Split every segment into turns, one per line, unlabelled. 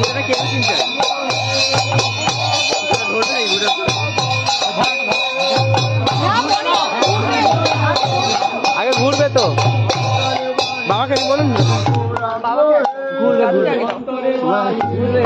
এটা কে চিনছে আগে ঘুরবে তো বাবাকে বলুন ঘুরবে ঘুরবে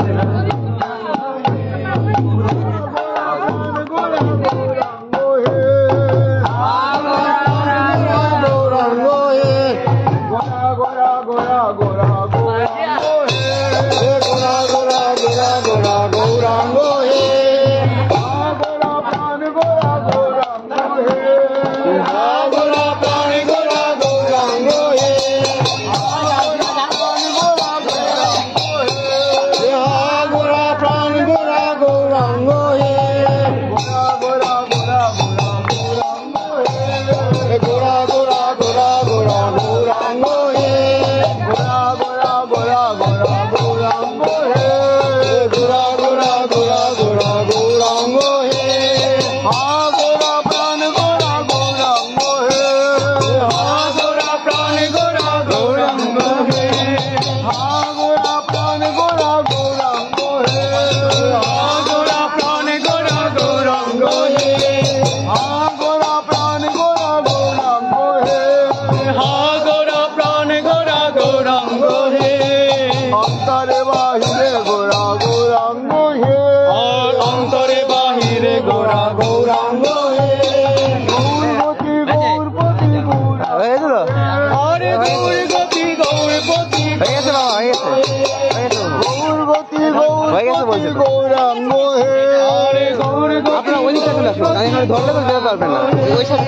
ধরলে তো যেতে পারবেন না ওই সাথে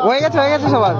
হয়ে গেছে সবার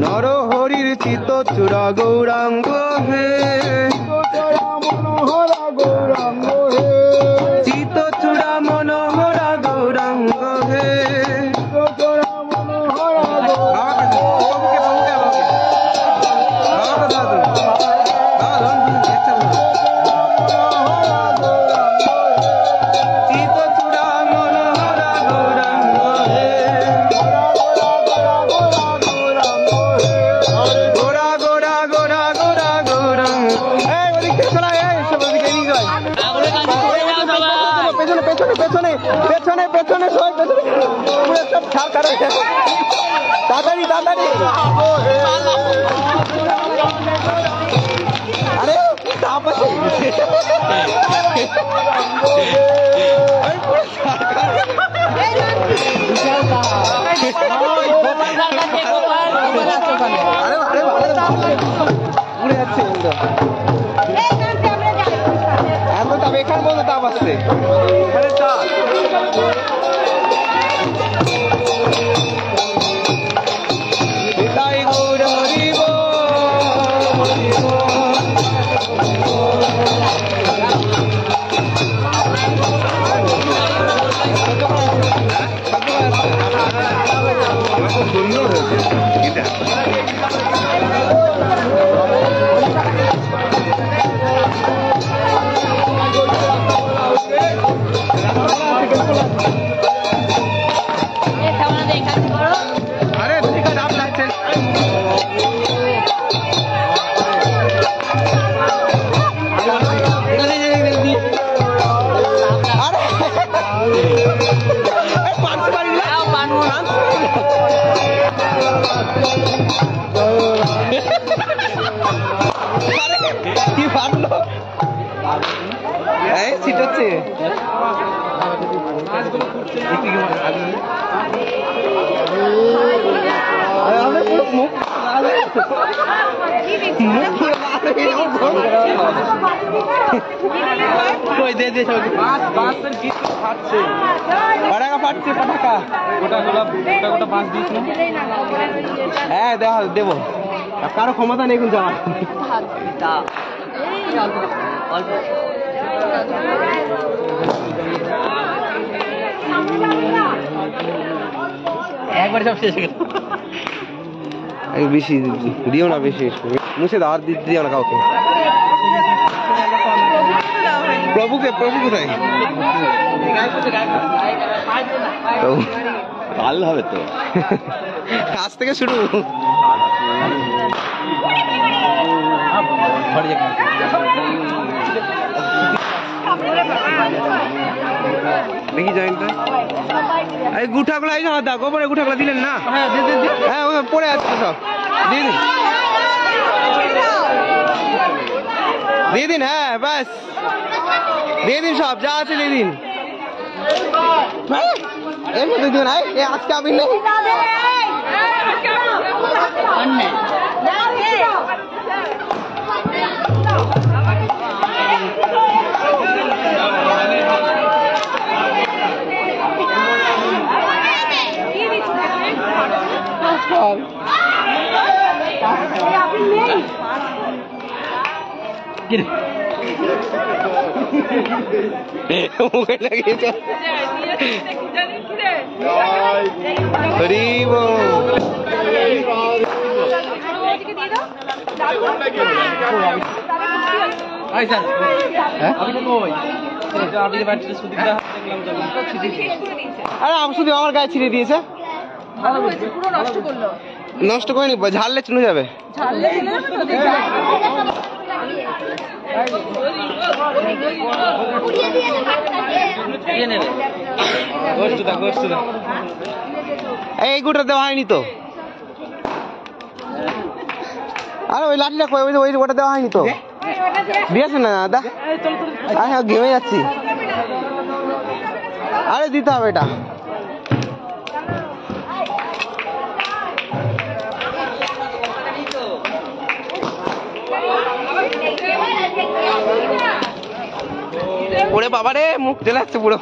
নরহরির চিত্ত চূড়া গৌরাঙ্গ হে মনোহরা গৌরাঙ্গ হে চিত্ত চূড়া মনোহরা গৌরাঙ্গ হে পেছনে পেছনে সবাই পেছনে পুরো সব ছাড় কারে তাড়াতাড়ি তাড়াতাড়ি আরে তাপ আছে উড়ে যাচ্ছে এত তাপ এখানে বলতে তাপ আসছে কি ভালো এই ছিটাচ্ছে মুখ কই দে দে সবাইকে বাসের কি ফাটছে পটাকা ফাটছে পটাকা গোটা বাস দিস না হ্যাঁ দেব কারো ক্ষমতা নেই কিন্তু যাওয়ার একবার সব শেষ হয়ে গেল বেশি দিও না বেশি মুছে দাও আর দিও না কাউকে প্রভু কোথায় কাল হবে তো আজ থেকে শুরু দেখি জয়েন্টটা এই গুঠাগুলো এই দা গোবরে গুঠাগুলো দিলেন না হ্যাঁ পড়ে আছে তো সব দিয়ে দিন হ্যাঁ ব্যাস দিয়ে দিন সব যা আছে দিয়ে দিন এর মধ্যে দিন আজকে আমি নেই শুধু আমার গায়ে ছিঁড়ে দিয়েছে নষ্ট করেনি ঝাড়লে চলে যাবে এই গুটা দেওয়া হয়নি তো আরে ওই লাঠিটা ওটা দেওয়া হয়নি তো দিয়েছে না দাদা হ্যাঁ ঘেমে যাচ্ছি আরে দিতে হবে এটা ওরে বাবা রে মুখ চলে আসছে পুরো